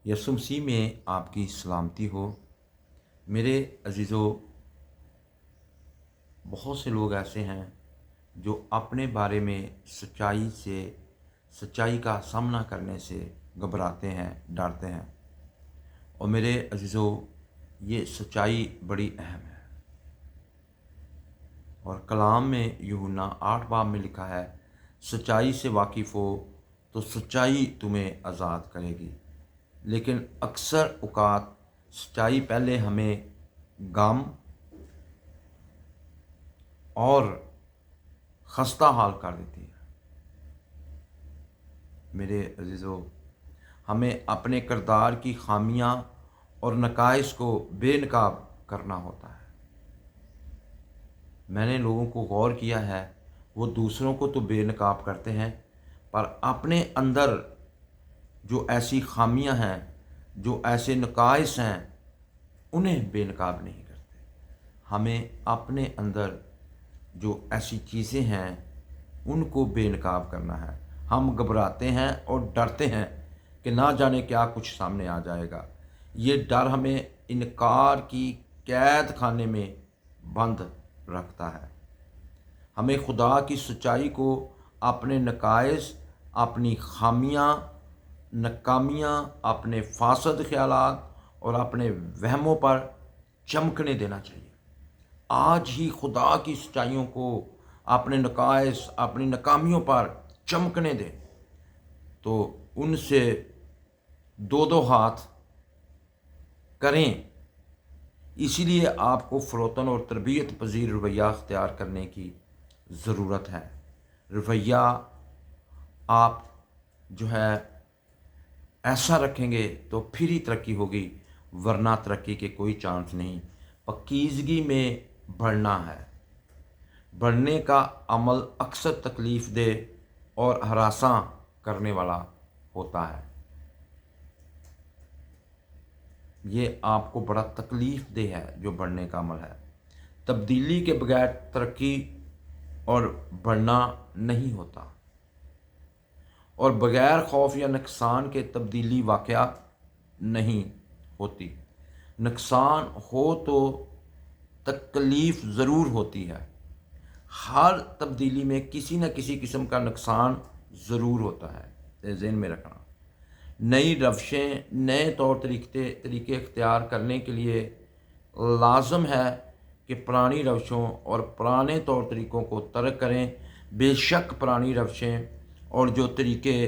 यसु मसीह में आपकी सलामती हो। मेरे अजीज़ों, बहुत से लोग ऐसे हैं जो अपने बारे में सच्चाई का सामना करने से घबराते हैं, डरते हैं। और मेरे अजीज़ों, ये सच्चाई बड़ी अहम है। और कलाम में यूहन्ना 8 बाब में लिखा है, सच्चाई से वाकिफ़ हो तो सच्चाई तुम्हें आज़ाद करेगी। लेकिन अक्सर औक़ात सच्चाई पहले हमें गम और खस्ता हाल कर देती है। मेरे अजीज़ों, हमें अपने किरदार की खामियां और नकाइस को बेनकाब करना होता है। मैंने लोगों को गौर किया है, वो दूसरों को तो बेनकाब करते हैं, पर अपने अंदर जो ऐसी खामियां हैं, जो ऐसे नकाइस हैं, उन्हें बेनकाब नहीं करते। हमें अपने अंदर जो ऐसी चीज़ें हैं उनको बेनकाब करना है। हम घबराते हैं और डरते हैं कि ना जाने क्या कुछ सामने आ जाएगा। ये डर हमें इनकार की कैद खाने में बंद रखता है। हमें खुदा की सच्चाई को अपने नकाइस, अपनी खामियां, नाकामियाँ, अपने फासद ख्यालात और अपने वहमों पर चमकने देना चाहिए। आज ही खुदा की सच्चाइयों को अपने नकाइस, अपनी नाकामियों पर चमकने दें, तो उनसे दो दो हाथ करें। इसीलिए आपको फ़रोतन और तरबियत पजीर रवैया अख्तियार करने की ज़रूरत है। रवैया आप जो है ऐसा रखेंगे तो फिर ही तरक्की होगी, वरना तरक्की के कोई चांस नहीं। पकीज़गी में बढ़ना है। बढ़ने का अमल अक्सर तकलीफ़ दे और हरासा करने वाला होता है। ये आपको बड़ा तकलीफ़ दे है जो बढ़ने का अमल है। तब्दीली के बगैर तरक्की और बढ़ना नहीं होता, और बगैर खौफ या नुकसान के तब्दीली वाक़या नहीं होती। नुकसान हो तो तकलीफ़ ज़रूर होती है। हर तब्दीली में किसी न किसी किस्म का नुकसान ज़रूर होता है, ज़हन में रखना। नई रवशें, नए तौर तरीके इख्तियार करने के लिए लाजम है कि पुरानी रवशों और पुराने तौर तरीक़ों को तर्क करें। बेशक पुरानी रवशें और जो तरीके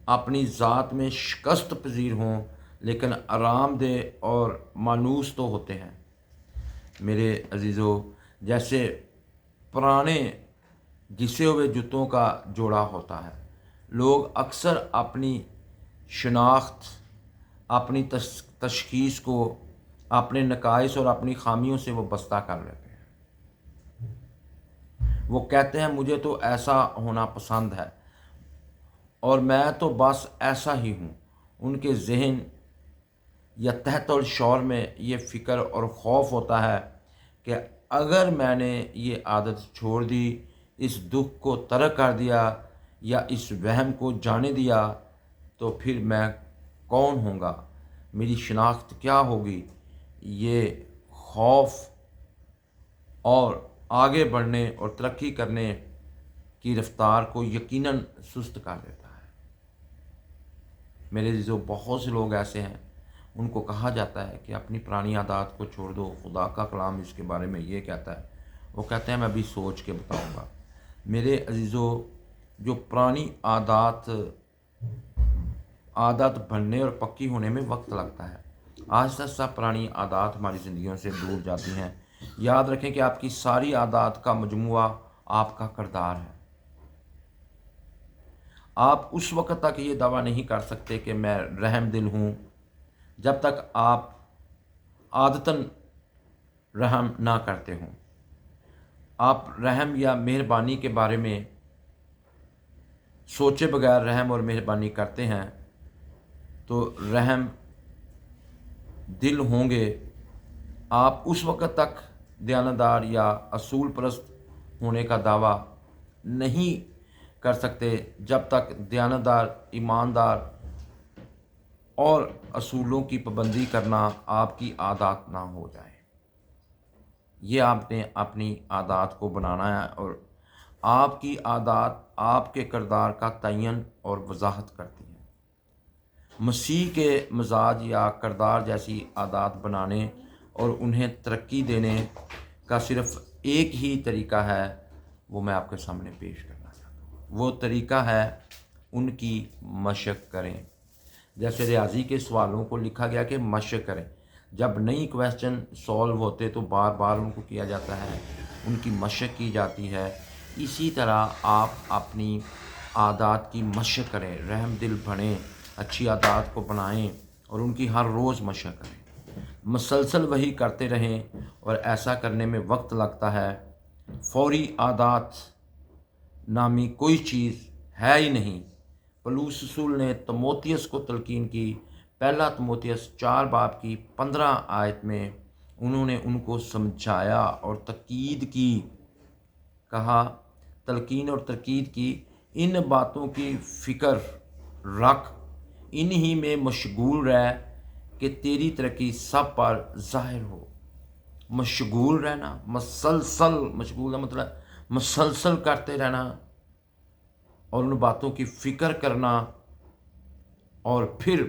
अपनी ज़ात में शिकस्त पजीर हों, लेकिन आरामदेह और मानूस तो होते हैं। मेरे अजीज़ों, जैसे पुराने घिसे हुए जूतों का जोड़ा होता है। लोग अक्सर अपनी शनाख्त, अपनी तशख़ीस को अपने नकाइस और अपनी खामियों से वो बस्ता कर लेते हैं। वो कहते हैं मुझे तो ऐसा होना पसंद है और मैं तो बस ऐसा ही हूँ। उनके जहन या तहत शौर में ये फ़िक्र और ख़ौफ होता है कि अगर मैंने ये आदत छोड़ दी, इस दुख को तरक कर दिया या इस वहम को जाने दिया, तो फिर मैं कौन होऊंगा, मेरी शनाख्त क्या होगी। ये खौफ और आगे बढ़ने और तरक्की करने की रफ्तार को यकीनन सुस्त कर देता है। मेरे जो बहुत से लोग ऐसे हैं, उनको कहा जाता है कि अपनी पुरानी आदत को छोड़ दो, खुदा का कलाम इसके बारे में ये कहता है। वो कहते हैं मैं अभी सोच के बताऊंगा। मेरे अजीज़ों, जो पुरानी आदत बनने और पक्की होने में वक्त लगता है। आहिस्ता आहिस्ता पुरानी आदत हमारी ज़िंदगियों से दूर जाती हैं। याद रखें कि आपकी सारी आदत का मजमुआ आपका किरदार है। आप उस वक़्त तक ये दावा नहीं कर सकते कि मैं रहम दिल हूँ, जब तक आप आदतन रहम ना करते हों। आप रहम या मेहरबानी के बारे में सोचे बगैर रहम और मेहरबानी करते हैं, तो रहम दिल होंगे। आप उस वक़्त तक दयानतदार या असूल परस्त होने का दावा नहीं कर सकते जब तक दयानतदार, ईमानदार اور اصولوں کی پابندی کرنا آپ کی عادات نہ ہو جائے۔ یہ آپ نے اپنی عادات کو بنانا ہے، اور آپ کی عادات آپ کے کردار کا تعین اور وضاحت کرتی ہیں۔ مسیح کے مزاج یا کردار جیسی عادات بنانے اور انہیں ترقی دینے کا صرف ایک ہی طریقہ ہے، وہ میں آپ کے سامنے پیش کرنا چاہتا ہوں۔ وہ طریقہ ہے ان کی مشق کریں۔ جیسے ریاضی کے سوالوں کو لکھا گیا کہ مشق کریں، جب نئی کویسچن سولو ہوتے تو بار بار ان کو کیا جاتا ہے، ان کی مشق کی جاتی ہے۔ اسی طرح آپ اپنی عادات کی مشق کریں، رحم دل بنیں، اچھی عادات کو بنائیں اور ان کی ہر روز مشق کریں، مسلسل وہی کرتے رہیں، اور ایسا کرنے میں وقت لگتا ہے۔ فوری عادات نامی کوئی چیز ہے ہی نہیں۔ پولس رسول نے تموتیس کو تلقین کی، پہلا تموتیس 4 باب کی 15 آیت میں انہوں نے ان کو سمجھایا اور تاکید کی، کہا تلقین اور تاکید کی، ان باتوں کی فکر رکھ، انہی میں مشغول رہ کہ تیری ترقی سب پر ظاہر ہو۔ مشغول رہنا، مسلسل مشغول کا مطلب مسلسل کرتے رہنا اور ان باتوں کی فکر کرنا، اور پھر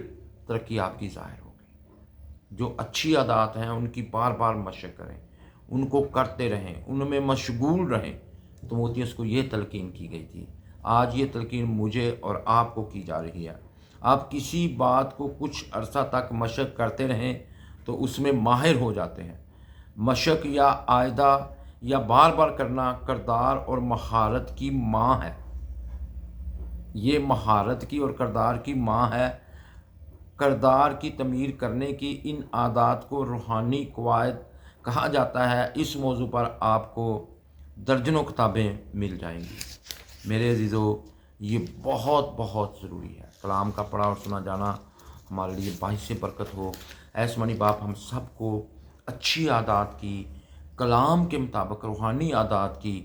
ترقی آپ کی ظاہر ہوگی۔ جو اچھی عادات ہیں ان کی بار بار مشق کریں، ان کو کرتے رہیں، ان میں مشغول رہیں۔ تموتیس کو یہ تلقین کی گئی تھی، آج یہ تلقین مجھے اور آپ کو کی جا رہی ہے۔ آپ کسی بات کو کچھ عرصہ تک مشق کرتے رہیں تو اس میں ماہر ہو جاتے ہیں۔ مشق یا عائدہ یا بار بار کرنا کردار اور مہارت کی ماں ہے۔ یہ مہارت کی اور کردار کی ماں ہے۔ کردار کی تعمیر کرنے کی ان عادات کو روحانی قواعد کہا جاتا ہے۔ اس موضوع پر آپ کو درجنوں کتابیں مل جائیں گی۔ میرے عزیزو، یہ بہت بہت ضروری ہے۔ کلام کا پڑھا اور سنا جانا ہمارے لیے باعث برکت ہو۔ اے آسمانی باپ، ہم سب کو اچھی عادات کی، کلام کے مطابق روحانی عادات کی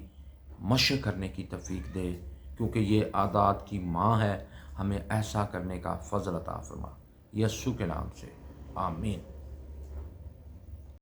مشق کرنے کی توفیق دے، کیونکہ یہ عادات کی ماں ہے۔ ہمیں ایسا کرنے کا فضل عطا فرما، یسوع کے نام سے، آمین۔